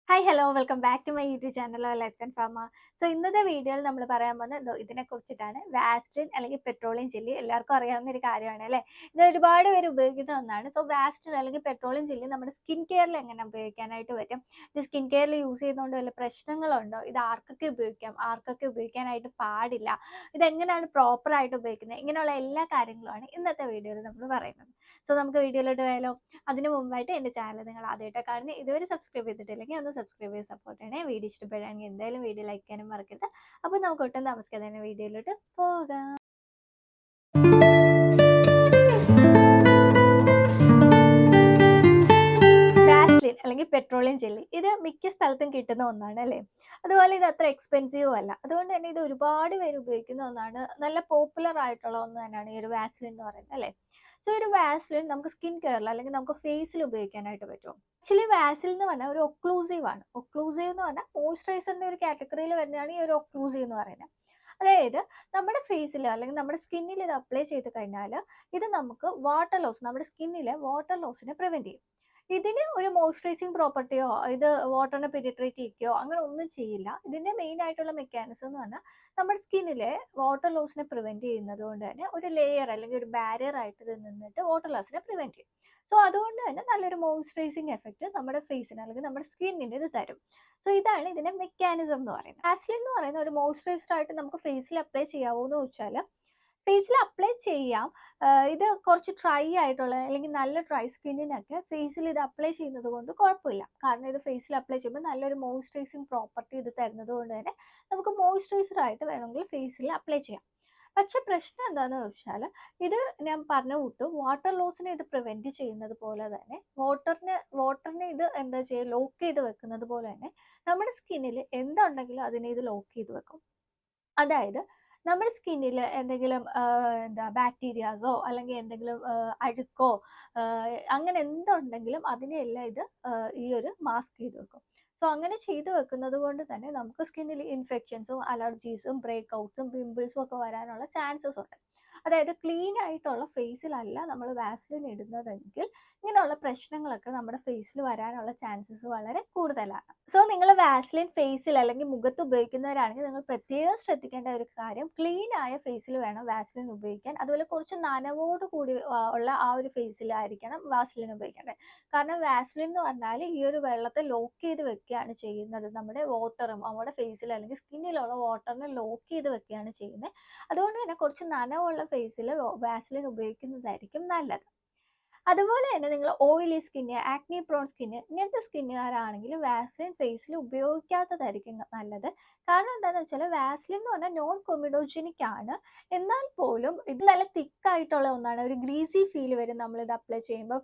Hi hello welcome back to my YouTube channel life and ഫാമ. So ഇന്നത്തെ വീഡിയോയിൽ നമ്മൾ പറയാൻ പോകുന്നത് ഇതിനെ കുറിച്ചിട്ടാണ്. വാസ്ലിൻ അല്ലെങ്കിൽ പെട്രോളിയം ജെല്ലി എല്ലാവർക്കും അറിയാവുന്ന ഒരു കാര്യമാണ് അല്ലേ. ഇത് ഒരുപാട് പേര് ഉപയോഗിക്കുന്ന ഒന്നാണ്. സോ വാസ്ലിൻ അല്ലെങ്കിൽ പെട്രോളിയം ജെല്ലി നമ്മുടെ സ്കിൻ കെയറിൽ എങ്ങനെ ഉപയോഗിക്കാനായിട്ട് പറ്റും, ഇത് സ്കിൻ കെയറിൽ യൂസ് ചെയ്യുന്നതുകൊണ്ട് വല്ല പ്രശ്നങ്ങളുണ്ടോ, ഇത് ആർക്കൊക്കെ ഉപയോഗിക്കാം, ആർക്കൊക്കെ ഉപയോഗിക്കാനായിട്ട് പാടില്ല, ഇതെങ്ങനെയാണ് പ്രോപ്പറായിട്ട് ഉപയോഗിക്കുന്നത്, ഇങ്ങനെയുള്ള എല്ലാ കാര്യങ്ങളുമാണ് ഇന്നത്തെ വീഡിയോയിൽ നമ്മൾ പറയുന്നത്. സോ നമുക്ക് വീഡിയോയിലോട്ട് പോയാലോ. അതിന് മുമ്പായിട്ട് എൻ്റെ ചാനൽ നിങ്ങൾ ആദ്യമായിട്ട് കാണുന്നത്, ഇതുവരെ സബ്സ്ക്രൈബ് ചെയ്തിട്ടില്ലെങ്കിൽ ഒന്ന് സബ്സ്ക്രൈബ് ചെയ്ത് സപ്പോർട്ട് ചെയ്യണേ. വീഡിയോ ഇഷ്ടപ്പെടുകയാണെങ്കിൽ എന്തായാലും വീഡിയോ ലൈക്ക് ചെയ്യാനും മറക്കരുത്. അപ്പോൾ നമുക്ക് ഒട്ടും താമസിക്കാതെ തന്നെ വീഡിയോയിലോട്ട് പോകാം. വാസ്ലിൻ അല്ലെങ്കിൽ പെട്രോളിയം ജെല്ലി ഇത് മിക്ക സ്ഥലത്തും കിട്ടുന്ന ഒന്നാണ് അല്ലേ. അതുപോലെ ഇത് അത്ര എക്സ്പെൻസീവും അല്ല. അതുകൊണ്ട് തന്നെ ഇത് ഒരുപാട് പേര് ഉപയോഗിക്കുന്ന ഒന്നാണ്. നല്ല പോപ്പുലർ ആയിട്ടുള്ള ഒന്ന് തന്നെയാണ് ഈ ഒരു വാസ്ലിൻ എന്ന് പറയുന്നത് അല്ലേ. സോ ഒരു വാസ്ലിൻ നമുക്ക് സ്കിൻ കെയറിൽ അല്ലെങ്കിൽ നമുക്ക് ഫേസിൽ ഉപയോഗിക്കാനായിട്ട് പറ്റും. ആക്ച്വലി വാസ്ലിൻ എന്ന് പറഞ്ഞാൽ ഒരു ഒക്ലൂസീവ് ആണ്. ഒക്ലൂസീവ് എന്ന് പറഞ്ഞാൽ മോയ്സ്ചറൈസറിന്റെ ഒരു കാറ്റഗറിയിൽ വരുന്നതാണ് ഈ ഒരു ഒക്ലൂസീവ് എന്ന് പറയുന്നത്. അതായത് നമ്മുടെ ഫേസിൽ അല്ലെങ്കിൽ നമ്മുടെ സ്കിന്നിൽ ഇത് അപ്ലൈ ചെയ്ത് കഴിഞ്ഞാൽ ഇത് നമുക്ക് വാട്ടർ ലോസ്, നമ്മുടെ സ്കിന്നിലെ വാട്ടർ ലോസിനെ പ്രിവെന്റ് ചെയ്യും. ഇതിന് ഒരു മോയ്സ്ചറൈസിങ് പ്രോപ്പർട്ടിയോ ഇത് വാട്ടറിനെ പെനിട്രേറ്റ് ചെയ്യിക്കുകയോ അങ്ങനെ ഒന്നും ചെയ്യില്ല. ഇതിന്റെ മെയിൻ ആയിട്ടുള്ള മെക്കാനിസം എന്ന് പറഞ്ഞാൽ നമ്മുടെ സ്കിന്നിലെ വാട്ടർ ലോസിനെ പ്രിവെന്റ് ചെയ്യുന്നത് കൊണ്ട് തന്നെ ഒരു ലെയർ അല്ലെങ്കിൽ ഒരു ബാരിയർ ആയിട്ട് ഇത് നിന്നിട്ട് വാട്ടർ ലോസിനെ പ്രിവെന്റ് ചെയ്യും. സോ അതുകൊണ്ട് തന്നെ നല്ലൊരു മോയ്സ്ചറൈസിങ് എഫക്റ്റ് നമ്മുടെ ഫേസിന് അല്ലെങ്കിൽ നമ്മുടെ സ്കിന്നിന് ഇത് തരും. സോ ഇതാണ് ഇതിന്റെ മെക്കാനിസം എന്ന് പറയുന്നത്. വാസ്ലിൻ എന്ന് പറയുന്ന ഒരു മോയ്സ്ചറൈസർ ആയിട്ട് നമുക്ക് ഫേസിൽ അപ്ലൈ ചെയ്യാവോ എന്ന് വെച്ചാൽ ഫേസിൽ അപ്ലൈ ചെയ്യാം. ഇത് കുറച്ച് ഡ്രൈ ആയിട്ടുള്ള അല്ലെങ്കിൽ നല്ല ഡ്രൈ സ്കിന്നിനൊക്കെ ഫേസിൽ ഇത് അപ്ലൈ ചെയ്യുന്നത് കൊണ്ട് കുഴപ്പമില്ല. കാരണം ഇത് ഫേസിൽ അപ്ലൈ ചെയ്യുമ്പോൾ നല്ലൊരു മോയ്സ്ചറൈസിങ് പ്രോപ്പർട്ടി ഇത് തരുന്നത് കൊണ്ട് തന്നെ നമുക്ക് മോയ്സ്ചറൈസർ ആയിട്ട് വേണമെങ്കിൽ ഫേസിൽ അപ്ലൈ ചെയ്യാം. പക്ഷെ പ്രശ്നം എന്താണെന്ന് വെച്ചാൽ ഇത് ഞാൻ പറഞ്ഞ കൂട്ട് വാട്ടർ ലോസിനെ ഇത് പ്രിവെന്റ് ചെയ്യുന്നത് പോലെ തന്നെ വാട്ടറിനെ ഇത് എന്താ ചെയ്യുക, ലോക്ക് ചെയ്ത് വെക്കുന്നത് പോലെ തന്നെ നമ്മുടെ സ്കിന്നിൽ എന്തുണ്ടെങ്കിലും അതിനെ ഇത് ലോക്ക് ചെയ്ത് വെക്കും. അതായത് നമ്മുടെ സ്കിന്നിൽ എന്തെങ്കിലും ബാക്ടീരിയാസോ അല്ലെങ്കിൽ എന്തെങ്കിലും അഴുക്കോ അങ്ങനെ എന്തുണ്ടെങ്കിലും അതിനെയെല്ലാം ഇത് ഈ ഒരു മാസ്ക് ചെയ്ത് വെക്കും. സോ അങ്ങനെ ചെയ്ത് വെക്കുന്നത് കൊണ്ട് തന്നെ നമുക്ക് സ്കിന്നിൽ ഇൻഫെക്ഷൻസും അലർജീസും ബ്രേക്ക് ഔട്ട്സും പിമ്പിൾസും ഒക്കെ വരാനുള്ള ചാൻസസ് ഉണ്ട്. അതായത് ക്ലീൻ ആയിട്ടുള്ള ഫേസിലല്ല നമ്മൾ വാസ്ലിൻ ഇടുന്നതെങ്കിൽ ഇങ്ങനെയുള്ള പ്രശ്നങ്ങളൊക്കെ നമ്മുടെ ഫേസിൽ വരാനുള്ള ചാൻസസ് വളരെ കൂടുതലാണ്. സോ നിങ്ങൾ വാസ്ലിൻ ഫേസിൽ അല്ലെങ്കിൽ മുഖത്ത് ഉപയോഗിക്കുന്നവരാണെങ്കിൽ നിങ്ങൾ പ്രത്യേകം ശ്രദ്ധിക്കേണ്ട ഒരു കാര്യം, ക്ലീൻ ആയ ഫേസിൽ വേണം വാസ്ലിൻ ഉപയോഗിക്കാൻ. അതുപോലെ കുറച്ച് നനവോട് കൂടി ഉള്ള ആ ഒരു ഫേസിലായിരിക്കണം വാസ്ലിൻ ഉപയോഗിക്കേണ്ടത്. കാരണം വാസ്ലിൻ എന്ന് പറഞ്ഞാൽ ഈ ഒരു വെള്ളത്തെ ലോക്ക് ചെയ്ത് വെക്കുകയാണ് ചെയ്യുന്നത്. നമ്മുടെ വാട്ടറും നമ്മുടെ ഫേസിൽ അല്ലെങ്കിൽ സ്കിന്നിലുള്ള വാട്ടറിനെ ലോക്ക് ചെയ്ത് വെക്കുകയാണ് ചെയ്യുന്നത്. അതുകൊണ്ട് തന്നെ കുറച്ച് നനവുള്ള ഫേസിൽ വാസ്ലിൻ ഉപയോഗിക്കുന്നതായിരിക്കും നല്ലത്. അതുപോലെ തന്നെ നിങ്ങൾ oily skin, acne prawn skin ഇങ്ങനത്തെ സ്കിന്നുകാരാണെങ്കിൽ വാസ്ലിൻ ഫേസിൽ ഉപയോഗിക്കാത്തതായിരിക്കും നല്ലത്. കാരണം എന്താണെന്ന് വെച്ചാൽ വാസ്ലിൻ എന്ന് പറഞ്ഞാൽ നോൺ കൊമിഡോജനിക് ആണ്. എന്നാൽ പോലും ഇത് നല്ല തിക്കായിട്ടുള്ള ഒന്നാണ്. ഒരു ഗ്രീസി ഫീൽ വരും നമ്മളിത് അപ്ലൈ ചെയ്യുമ്പോൾ.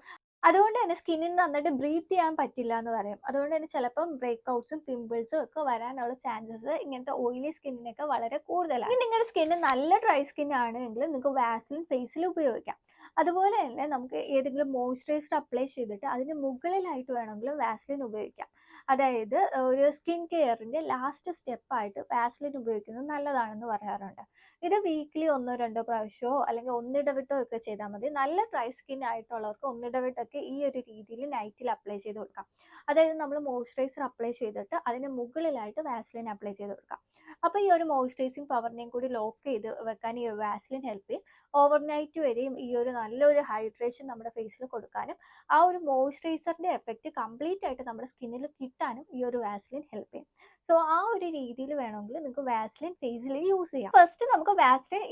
അതുകൊണ്ട് തന്നെ സ്കിന്നിന് നന്നായിട്ട് ബ്രീത്ത് ചെയ്യാൻ പറ്റില്ല എന്ന് പറയും. അതുകൊണ്ട് തന്നെ ചിലപ്പം ബ്രേക്ക് ഔട്ട്സും പിമ്പിൾസും ഒക്കെ വരാനുള്ള ചാൻസസ് ഇങ്ങനത്തെ ഓയിലി സ്കിന്നിനൊക്കെ വളരെ കൂടുതലാണ്. ഇനി നിങ്ങളുടെ സ്കിന്ന് നല്ല ഡ്രൈ സ്കിൻ ആണെങ്കിൽ നിങ്ങൾക്ക് വാസ്ലിൻ ഫേസിൽ ഉപയോഗിക്കാം. അതുപോലെ തന്നെ നമുക്ക് ഏതെങ്കിലും മോയ്സ്ചറൈസർ അപ്ലൈ ചെയ്തിട്ട് അതിന് മുകളിലായിട്ട് വേണമെങ്കിലും വാസ്ലിൻ ഉപയോഗിക്കാം. അതായത് ഒരു സ്കിൻ കെയറിൻ്റെ ലാസ്റ്റ് സ്റ്റെപ്പായിട്ട് വാസ്ലിൻ ഉപയോഗിക്കുന്നത് നല്ലതാണെന്ന് പറയാറുണ്ട്. ഇത് വീക്ക്ലി 1-2 പ്രാവശ്യമോ അല്ലെങ്കിൽ ഒന്നിടവിട്ടോ ഒക്കെ ചെയ്താൽ മതി. നല്ല ഡ്രൈ സ്കിൻ ആയിട്ടുള്ളവർക്ക് ഒന്നിടവിട്ടൊക്കെ ഈ ഒരു രീതിയിൽ നൈറ്റിൽ അപ്ലൈ ചെയ്ത് കൊടുക്കാം. അതായത് നമ്മൾ മോയ്സ്ചറൈസർ അപ്ലൈ ചെയ്തിട്ട് അതിന് മുകളിലായിട്ട് വാസ്ലിൻ അപ്ലൈ ചെയ്ത് കൊടുക്കാം. അപ്പോൾ ഈ ഒരു മോയ്സ്ചറൈസിങ് പവറിനെയും കൂടി ലോക്ക് ചെയ്ത് വെക്കാൻ ഈ വാസ്ലിൻ ഹെൽപ്പ് ചെയ്യും. ഓവർനൈറ്റ് വരെയും ഈ ഒരു നല്ലൊരു ഹൈഡ്രേഷൻ നമ്മുടെ ഫേസിൽ കൊടുക്കാനും ആ ഒരു മോയ്സ്ചറൈസറിൻ്റെ എഫക്റ്റ് കംപ്ലീറ്റ് ആയിട്ട് നമ്മുടെ സ്കിന്നിൽ കിട്ടാനും ഈ ഒരു വാസ്ലിൻ ഹെൽപ്പ് ചെയ്യും. സോ ആ ഒരു രീതിയിൽ വേണമെങ്കിൽ നിങ്ങൾക്ക് വാസ്ലിൻ ഫേസിൽ യൂസ് ചെയ്യാം. ഫസ്റ്റ് നമുക്ക് വാസ്ലിൻ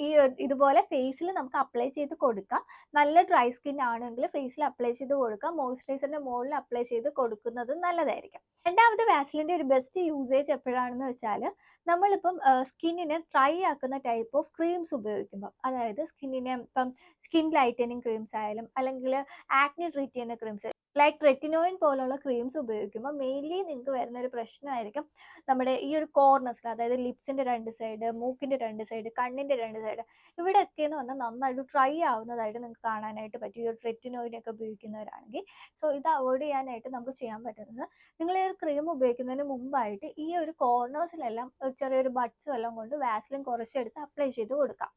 ഇതുപോലെ ഫേസിൽ നമുക്ക് അപ്ലൈ ചെയ്ത് കൊടുക്കാം. നല്ല ഡ്രൈ സ്കിൻ ആണെങ്കിൽ ഫേസിൽ അപ്ലൈ ചെയ്ത് കൊടുക്കാം. മോയ്സ്ചറൈസറിന്റെ മുകളിൽ അപ്ലൈ ചെയ്ത് കൊടുക്കുന്നത് നല്ലതായിരിക്കും. രണ്ടാമത് വാസ്ലിൻ്റെ ഒരു ബെസ്റ്റ് യൂസേജ് എപ്പോഴാണെന്ന് വെച്ചാൽ നമ്മളിപ്പം സ്കിന്നിനെ ഡ്രൈ ആക്കുന്ന ടൈപ്പ് ഓഫ് ക്രീംസ് ഉപയോഗിക്കുമ്പോൾ, അതായത് സ്കിന്നിനെ ഇപ്പം സ്കിൻ ലൈറ്റനിങ് ക്രീംസ് ആയാലും അല്ലെങ്കിൽ ആക്നി ട്രീറ്റ് ചെയ്യുന്ന ക്രീംസ് ലൈക്ക് റെറ്റിനോയിൻ പോലുള്ള ക്രീംസ് ഉപയോഗിക്കുമ്പോൾ മെയിൻലി നിങ്ങൾക്ക് വരുന്ന ഒരു പ്രശ്നമായിരിക്കും നമ്മുടെ ഈ ഒരു കോർണേഴ്സിൽ, അതായത് ലിപ്സിൻ്റെ 2 സൈഡ്, മൂക്കിൻ്റെ 2 സൈഡ്, കണ്ണിൻ്റെ 2 സൈഡ് ഇവിടെയൊക്കെ എന്ന് പറഞ്ഞാൽ നന്നായിട്ട് ഡ്രൈ ആവുന്നതായിട്ട് നിങ്ങൾക്ക് കാണാനായിട്ട് പറ്റും ഈ ഒരു റെറ്റിനോയിനൊക്കെ ഉപയോഗിക്കുന്നവരാണെങ്കിൽ. സോ ഇത് അവോയ്ഡ് ചെയ്യാനായിട്ട് നമുക്ക് ചെയ്യാൻ പറ്റുന്നത്, നിങ്ങൾ ഈ ഒരു ക്രീം ഉപയോഗിക്കുന്നതിന് മുമ്പായിട്ട് ഈ ഒരു കോർണേഴ്സിലെല്ലാം ചെറിയൊരു ബഡ്സ് എല്ലാം കൊണ്ട് വാസ്ലിൻ കുറച്ചെടുത്ത് അപ്ലൈ ചെയ്ത് കൊടുക്കാം.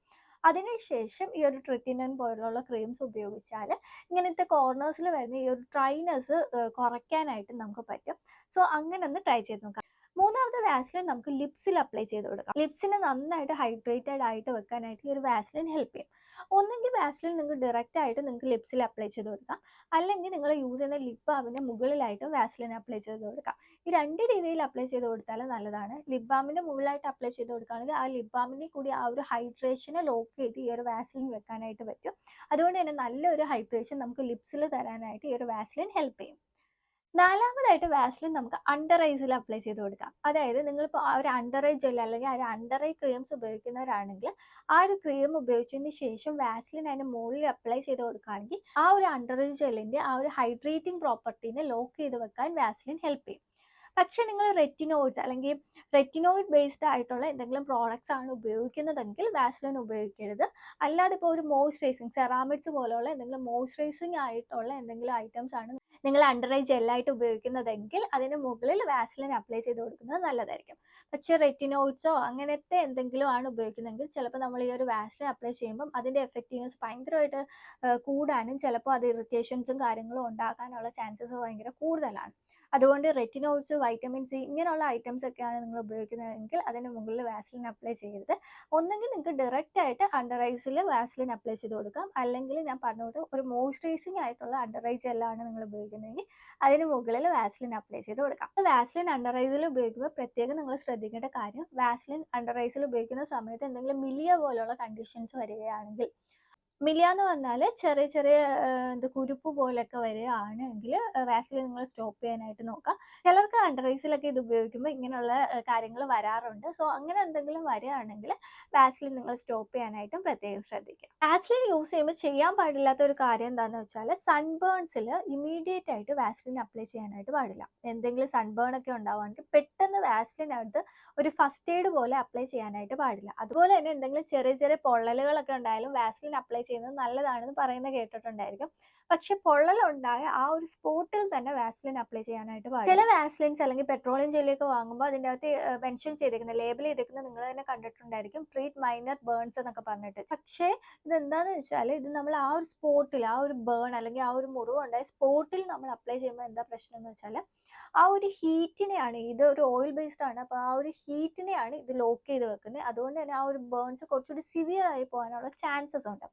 അതിനുശേഷം ഈ ഒരു ട്രിറ്റിനൻ പോലുള്ള ക്രീംസ് ഉപയോഗിച്ചാൽ ഇങ്ങനത്തെ കോർണേഴ്സിൽ വരുന്ന ഈ ഒരു ഡ്രൈനെസ് കുറയ്ക്കാനായിട്ട് നമുക്ക് പറ്റും. സോ അങ്ങനെ ഒന്ന് ട്രൈ ചെയ്ത് നോക്കാം. മൂന്നാമത്തെ വാസ്ലിൻ നമുക്ക് ലിപ്സിൽ അപ്ലൈ ചെയ്ത് കൊടുക്കാം. ലിപ്സിനെ നന്നായിട്ട് ഹൈഡ്രേറ്റഡ് ആയിട്ട് വെക്കാനായിട്ട് ഈ ഒരു വാസ്ലിൻ ഹെൽപ്പ് ചെയ്യും. ഒന്നെങ്കിൽ വാസ്ലിൻ നിങ്ങൾക്ക് ഡയറക്റ്റ് ആയിട്ട് നിങ്ങൾക്ക് ലിപ്സിൽ അപ്ലൈ ചെയ്ത് കൊടുക്കാം, അല്ലെങ്കിൽ നിങ്ങൾ യൂസ് ചെയ്യുന്ന ലിപ് ബാമിൻ്റെ മുകളിലായിട്ട് വാസ്ലിൻ അപ്ലൈ ചെയ്ത് കൊടുക്കാം. ഈ രണ്ട് രീതിയിൽ അപ്ലൈ ചെയ്ത് കൊടുത്താലും നല്ലതാണ്. ലിപ് ബാമിൻ്റെ മുകളിലായിട്ട് അപ്ലൈ ചെയ്ത് കൊടുക്കുകയാണെങ്കിൽ ആ ലിപ് ബാമിനെ കൂടി ആ ഒരു ഹൈഡ്രേഷനെ ലോക്ക് ചെയ്ത് ഈ ഒരു വാസ്ലിൻ വെക്കാനായിട്ട് പറ്റും. അതുകൊണ്ട് തന്നെ നല്ലൊരു ഹൈഡ്രേഷൻ നമുക്ക് ലിപ്സിൽ തരാനായിട്ട് ഈ ഒരു വാസ്ലിൻ ഹെൽപ്പ് ചെയ്യും. നാലാമതായിട്ട് വാസ്ലിൻ നമുക്ക് അണ്ടർ ഐസിൽ അപ്ലൈ ചെയ്ത് കൊടുക്കാം. അതായത് നിങ്ങളിപ്പോൾ ആ ഒരു അണ്ടർ ഐ ജെൽ അല്ലെങ്കിൽ ആ ഒരു അണ്ടർ ഐ ക്രീംസ് ഉപയോഗിക്കുന്നവരാണെങ്കിൽ ആ ഒരു ക്രീം ഉപയോഗിച്ചതിന് ശേഷം വാസ്ലിൻ അതിന് മുകളിൽ അപ്ലൈ ചെയ്ത് കൊടുക്കുകയാണെങ്കിൽ ആ ഒരു അണ്ടർ ഐ ജെല്ലിൻ്റെ ആ ഒരു ഹൈഡ്രേറ്റിംഗ് പ്രോപ്പർട്ടീനെ ലോക്ക് ചെയ്ത് വെക്കാൻ വാസ്ലിൻ ഹെൽപ്പ് ചെയ്യും. പക്ഷേ നിങ്ങൾ റെറ്റിനോയിഡ്സ് അല്ലെങ്കിൽ റെറ്റിനോയിഡ് ബേസ്ഡ് ആയിട്ടുള്ള എന്തെങ്കിലും പ്രോഡക്റ്റ്സ് ആണ് ഉപയോഗിക്കുന്നതെങ്കിൽ വാസ്ലിൻ ഉപയോഗിക്കരുത്. അല്ലാതെ ഇപ്പോൾ ഒരു മോയ്സ്ചറൈസിങ് സെറാമിഡ്സ് പോലെയുള്ള എന്തെങ്കിലും മോയ്സ്ചറൈസിങ് ആയിട്ടുള്ള എന്തെങ്കിലും ഐറ്റംസ് ആണ് നിങ്ങൾ അണ്ടർ ഐ ജെല്ലായിട്ട് ഉപയോഗിക്കുന്നതെങ്കിൽ അതിന് മുകളിൽ വാസ്ലിൻ അപ്ലൈ ചെയ്ത് കൊടുക്കുന്നത് നല്ലതായിരിക്കും. പക്ഷേ റെറ്റിനോയിഡ്സോ അങ്ങനത്തെ എന്തെങ്കിലും ആണ് ഉപയോഗിക്കുന്നതെങ്കിൽ ചിലപ്പോൾ നമ്മൾ ഈ ഒരു വാസ്ലിൻ അപ്ലൈ ചെയ്യുമ്പം അതിൻ്റെ എഫക്റ്റീവ്നെസ് ഭയങ്കരമായിട്ട് കൂടാനും ചിലപ്പോൾ അത് ഇറിറ്റേഷൻസും കാര്യങ്ങളും ഉണ്ടാകാനുള്ള ചാൻസസ് ഭയങ്കര കൂടുതലാണ്. അതുകൊണ്ട് റെറ്റിനോയിഡ്സ്, വൈറ്റമിൻ സി ഇങ്ങനെയുള്ള ഐറ്റംസ് ഒക്കെയാണ് നിങ്ങൾ ഉപയോഗിക്കുന്നതെങ്കിൽ അതിന് മുകളിൽ വാസ്ലിൻ അപ്ലൈ ചെയ്യരുത്. ഒന്നെങ്കിൽ നിങ്ങൾക്ക് ഡയറക്റ്റ് ആയിട്ട് അണ്ടർ ഐസിൽ വാസ്ലിൻ അപ്ലൈ ചെയ്ത് കൊടുക്കാം, അല്ലെങ്കിൽ ഞാൻ പറഞ്ഞത് ഒരു മോയ്സ്ചറൈസിങ് ആയിട്ടുള്ള അണ്ടർ ഐ ജെല്ലാണ് നിങ്ങൾ ഉപയോഗിക്കുന്നതെങ്കിൽ അതിന് മുകളിൽ വാസ്ലിൻ അപ്ലൈ ചെയ്ത് കൊടുക്കാം. വാസ്ലിൻ അണ്ടർ ഐസിൽ ഉപയോഗിക്കുമ്പോൾ പ്രത്യേകം നിങ്ങൾ ശ്രദ്ധിക്കേണ്ട കാര്യം, വാസ്ലിൻ അണ്ടർ ഐസിൽ ഉപയോഗിക്കുന്ന സമയത്ത് എന്തെങ്കിലും മിലിയ പോലുള്ള കണ്ടീഷൻസ് വരികയാണെങ്കിൽ, മിലിയ എന്ന് പറഞ്ഞാൽ ചെറിയ ചെറിയ കുരുപ്പ് പോലെയൊക്കെ വരികയാണെങ്കിൽ വാസ്ലിൻ നിങ്ങൾ സ്റ്റോപ്പ് ചെയ്യാനായിട്ട് നോക്കുക. ചിലർക്ക് അണ്ടർ ഐസിലൊക്കെ ഇത് ഉപയോഗിക്കുമ്പോൾ ഇങ്ങനെയുള്ള കാര്യങ്ങൾ വരാറുണ്ട്. സോ അങ്ങനെ എന്തെങ്കിലും വരികയാണെങ്കിൽ വാസ്ലിൻ നിങ്ങൾ സ്റ്റോപ്പ് ചെയ്യാനായിട്ടും പ്രത്യേകം ശ്രദ്ധിക്കുക. വാസ്ലിൻ യൂസ് ചെയ്യുമ്പോൾ ചെയ്യാൻ പാടില്ലാത്ത ഒരു കാര്യം എന്താണെന്ന് വെച്ചാൽ, സൺബേൺസിൽ ഇമീഡിയറ്റ് ആയിട്ട് വാസ്ലിൻ അപ്ലൈ ചെയ്യാനായിട്ട് പാടില്ല. എന്തെങ്കിലും സൺബേൺ ഒക്കെ ഉണ്ടാവുകയാണെങ്കിൽ പെട്ടെന്ന് വാസ്ലിൻ അടുത്ത് ഒരു ഫസ്റ്റ് എയ്ഡ് പോലെ അപ്ലൈ ചെയ്യാനായിട്ട് പാടില്ല. അതുപോലെ തന്നെ എന്തെങ്കിലും ചെറിയ ചെറിയ പൊള്ളലുകളൊക്കെ ഉണ്ടായാലും വാസ്ലിൻ അപ്ലൈ ചെയ്യുന്നത് നല്ലതാണെന്ന് പറയുന്നത് കേട്ടിട്ടുണ്ടായിരിക്കും. പക്ഷെ പൊള്ളലുണ്ടായ ആ ഒരു സ്പോട്ടിൽ തന്നെ വാസ്ലിൻ അപ്ലൈ ചെയ്യാനായിട്ട് പാടില്ല. ചില വാസ്ലിൻസ് അല്ലെങ്കിൽ പെട്രോളിയം ജെല്ലിയൊക്കെ വാങ്ങുമ്പോൾ അതിൻ്റെ അകത്ത് മെൻഷൻ ചെയ്തിരിക്കുന്നത്, ലേബിൾ ചെയ്തിരിക്കുന്നത് നിങ്ങൾ തന്നെ കണ്ടിട്ടുണ്ടായിരിക്കും, ട്രീറ്റ് മൈനർ ബേൺസ് എന്നൊക്കെ പറഞ്ഞിട്ട്. പക്ഷേ ഇതെന്താണെന്ന് വെച്ചാൽ, ഇത് നമ്മൾ ആ ഒരു സ്പോട്ടിൽ, ആ ഒരു ബേൺ അല്ലെങ്കിൽ ആ ഒരു മുറിവുണ്ടായ സ്പോട്ടിൽ നമ്മൾ അപ്ലൈ ചെയ്യുമ്പോൾ എന്താ പ്രശ്നം എന്ന് വെച്ചാൽ, ആ ഒരു ഹീറ്റിനെയാണ്, ഇത് ഒരു ഓയിൽ ബേസ്ഡ് ആണ്, അപ്പോൾ ആ ഒരു ഹീറ്റിനെയാണ് ഇത് ലോക്ക് ചെയ്ത് വെക്കുന്നത്. അതുകൊണ്ട് തന്നെ ആ ഒരു ബേൺസ് കുറച്ചുകൂടി സിവിയർ ആയി പോകാനുള്ള ചാൻസസ് ഉണ്ട്.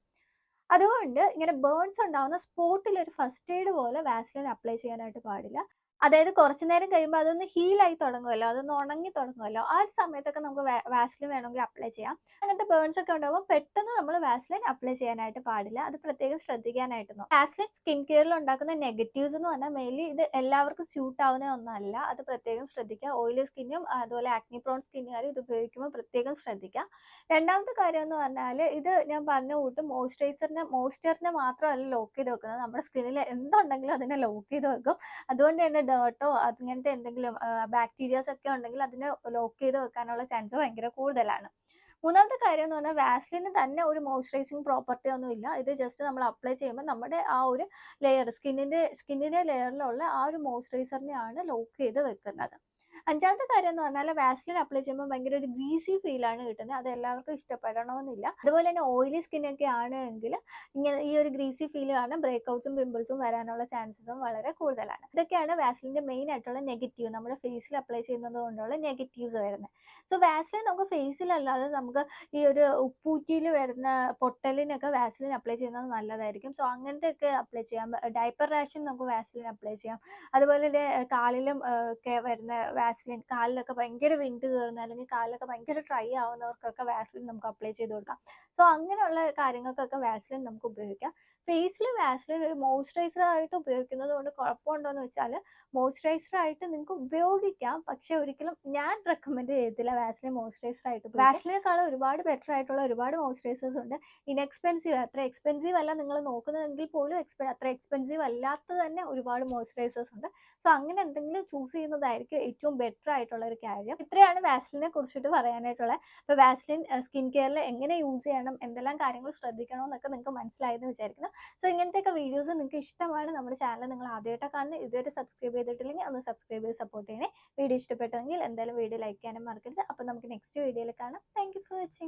അതുകൊണ്ട് ഇങ്ങനെ ബേൺസ് ഉണ്ടാകുന്ന സ്പോട്ടിൽ ഒരു ഫസ്റ്റ് എയ്ഡ് പോലെ വാസ്ലിൻ അപ്ലൈ ചെയ്യാനായിട്ട് പാടില്ല. അതായത് കുറച്ച് നേരം കഴിയുമ്പോൾ അതൊന്ന് ഹീലായി തുടങ്ങുമല്ലോ, അതൊന്ന് ഉണങ്ങി തുടങ്ങുമല്ലോ, ആ ഒരു സമയത്തൊക്കെ നമുക്ക് വാസ്ലിൻ വേണമെങ്കിൽ അപ്ലൈ ചെയ്യാം. അങ്ങനത്തെ ബേൺസ് ഒക്കെ ഉണ്ടാകുമ്പോൾ പെട്ടെന്ന് നമ്മൾ വാസ്ലിൻ അപ്ലൈ ചെയ്യാനായിട്ട് പാടില്ല. അത് പ്രത്യേകം ശ്രദ്ധിക്കാനായിട്ട് നോക്കാം. വാസ്ലിൻ സ്കിൻ കെയറിൽ ഉണ്ടാക്കുന്ന നെഗറ്റീവ്സ് എന്ന് പറഞ്ഞാൽ മെയിൻലി ഇത് എല്ലാവർക്കും സ്യൂട്ട് ആവുന്ന ഒന്നല്ല. അത് പ്രത്യേകം ശ്രദ്ധിക്കുക. ഓയിലി സ്കിന്നും അതുപോലെ ആക്നി പ്രോൺ സ്കിന്നുകാരും ഇത് ഉപയോഗിക്കുമ്പോൾ പ്രത്യേകം ശ്രദ്ധിക്കുക. രണ്ടാമത്തെ കാര്യം എന്ന് പറഞ്ഞാൽ, ഇത് ഞാൻ പറഞ്ഞ കൂട്ട് മോയ്സ്ചറിനെ മാത്രമല്ല ലോക്ക് ചെയ്ത് വെക്കുന്നത്, നമ്മുടെ സ്കിന്നിൽ എന്തുണ്ടെങ്കിലും അതിനെ ലോക്ക് ചെയ്ത് വെക്കും. അതുകൊണ്ട് തന്നെ ഡേർട്ടോ അങ്ങനത്തെ എന്തെങ്കിലും ബാക്ടീരിയാസ് ഒക്കെ ഉണ്ടെങ്കിൽ അതിനെ ലോക്ക് ചെയ്ത് വെക്കാനുള്ള ചാൻസ് ഭയങ്കര കൂടുതലാണ്. മൂന്നാമത്തെ കാര്യം എന്ന് പറഞ്ഞാൽ, വാസ്ലിന് തന്നെ ഒരു മോയ്സ്ചറൈസിങ് പ്രോപ്പർട്ടി ഒന്നും ഇല്ല. ഇത് ജസ്റ്റ് നമ്മൾ അപ്ലൈ ചെയ്യുമ്പോൾ നമ്മുടെ ആ ഒരു ലെയർ, സ്കിന്നിൻ്റെ ലെയറിലുള്ള ആ ഒരു മോയ്സ്ചറൈസറിനെയാണ് ലോക്ക് ചെയ്ത് വെക്കുന്നത്. അഞ്ചാമത്തെ കാര്യം എന്ന് പറഞ്ഞാൽ, വാസ്ലിൻ അപ്ലൈ ചെയ്യുമ്പോൾ ഭയങ്കര ഒരു ഗ്രീസി ഫീലാണ് കിട്ടുന്നത്. അത് എല്ലാവർക്കും ഇഷ്ടപ്പെടണമെന്നില്ല. അതുപോലെ തന്നെ ഓയിലി സ്കിന്നൊക്കെ ആണെങ്കിൽ ഇങ്ങനെ ഈ ഒരു ഗ്രീസി ഫീൽ കാരണം ബ്രേക്ക്ഔട്ട്സും പിമ്പിൾസും വരാനുള്ള ചാൻസസും വളരെ കൂടുതലാണ്. ഇതൊക്കെയാണ് വാസ്ലിൻ്റെ മെയിൻ ആയിട്ടുള്ള നെഗറ്റീവ്, നമ്മുടെ ഫേസിൽ അപ്ലൈ ചെയ്യുന്നത് കൊണ്ടുള്ള നെഗറ്റീവ്സ് വരുന്നത്. സോ വാസ്ലിൻ നമുക്ക് ഫേസിലല്ലാതെ നമുക്ക് ഈ ഒരു ഉപ്പൂറ്റിയിൽ വരുന്ന പൊട്ടലിനൊക്കെ വാസ്ലിൻ അപ്ലൈ ചെയ്യുന്നത് നല്ലതായിരിക്കും. സോ അങ്ങനത്തെ ഒക്കെ അപ്ലൈ ചെയ്യാം. ഡയപ്പർ റാഷൻ നമുക്ക് വാസ്ലിൻ അപ്ലൈ ചെയ്യാം. അതുപോലെ തന്നെ കാലിലും ഒക്കെ വരുന്ന വാസ്ലിൻ, കാലിലൊക്കെ ഭയങ്കര വിണ്ട് കയറുന്ന അല്ലെങ്കിൽ കാലിലൊക്കെ ഭയങ്കര ഡ്രൈ ആവുന്നവർക്കൊക്കെ വാസ്ലിൻ നമുക്ക് അപ്ലൈ ചെയ്ത് കൊടുക്കാം. സോ അങ്ങനെയുള്ള കാര്യങ്ങൾക്കൊക്കെ വാസ്ലിൻ നമുക്ക് ഉപയോഗിക്കാം. ഫേസിൽ വാസ്ലിൻ ഒരു മോയ്സ്ചറൈസർ ആയിട്ട് ഉപയോഗിക്കുന്നത് കൊണ്ട് കുഴപ്പമുണ്ടോ എന്ന് വെച്ചാൽ, മോയ്സ്ചറൈസർ ആയിട്ട് നിങ്ങൾക്ക് ഉപയോഗിക്കാം, പക്ഷെ ഒരിക്കലും ഞാൻ റെക്കമെൻഡ് ചെയ്യത്തില്ല വാസ്ലിൻ മോയ്സ്ചറൈസർ ആയിട്ട്. വാസ്ലിനേക്കാളും ഒരുപാട് ബെറ്റർ ആയിട്ടുള്ള ഒരുപാട് മോയ്സ്ചറൈസേഴ്സ് ഉണ്ട്. ഇൻഎക്സ്പെൻസീവ്, അത്ര എക്സ്പെൻസീവ് അല്ല നിങ്ങൾ നോക്കുന്നതെങ്കിൽ പോലും അത്ര എക്സ്പെൻസീവ് അല്ലാത്ത തന്നെ ഒരുപാട് മോയ്സ്ചറൈസേഴ്സ് ഉണ്ട്. സോ അങ്ങനെ എന്തെങ്കിലും ചൂസ് ചെയ്യുന്നതായിരിക്കും ഏറ്റവും ബെറ്റർ ആയിട്ടുള്ള ഒരു കാര്യം. ഇത്രയാണ് വാസ്ലിനെ കുറിച്ചിട്ട് പറയാനായിട്ടുള്ളത്. അപ്പോൾ വാസ്ലിൻ സ്കിൻ കെയറിൽ എങ്ങനെ യൂസ് ചെയ്യണം, എന്തെല്ലാം കാര്യങ്ങൾ ശ്രദ്ധിക്കണം എന്നൊക്കെ നിങ്ങൾക്ക് മനസ്സിലായെന്ന് വിചാരിക്കുന്നു. സോ ഇങ്ങനത്തെയൊക്കെ വീഡിയോസ് നിങ്ങൾക്ക് ഇഷ്ടമാണ്, നമ്മുടെ ചാനൽ നിങ്ങൾ ആദ്യമായിട്ടാണ് കാണുന്നത്, ഇതുവരെ സബ്സ്ക്രൈബ് ചെയ്തിട്ടില്ലെങ്കിൽ ഒന്ന് സബ്സ്ക്രൈബ് ചെയ്ത് സപ്പോർട്ട് ചെയ്യണേ. വീഡിയോ ഇഷ്ടപ്പെട്ടെങ്കിൽ എന്തായാലും വീഡിയോ ലൈക്ക് ചെയ്യാനും മറക്കരുത്. അപ്പോൾ നമുക്ക് നെക്സ്റ്റ് വീഡിയോയിൽ കാണാം. Thank you for watching.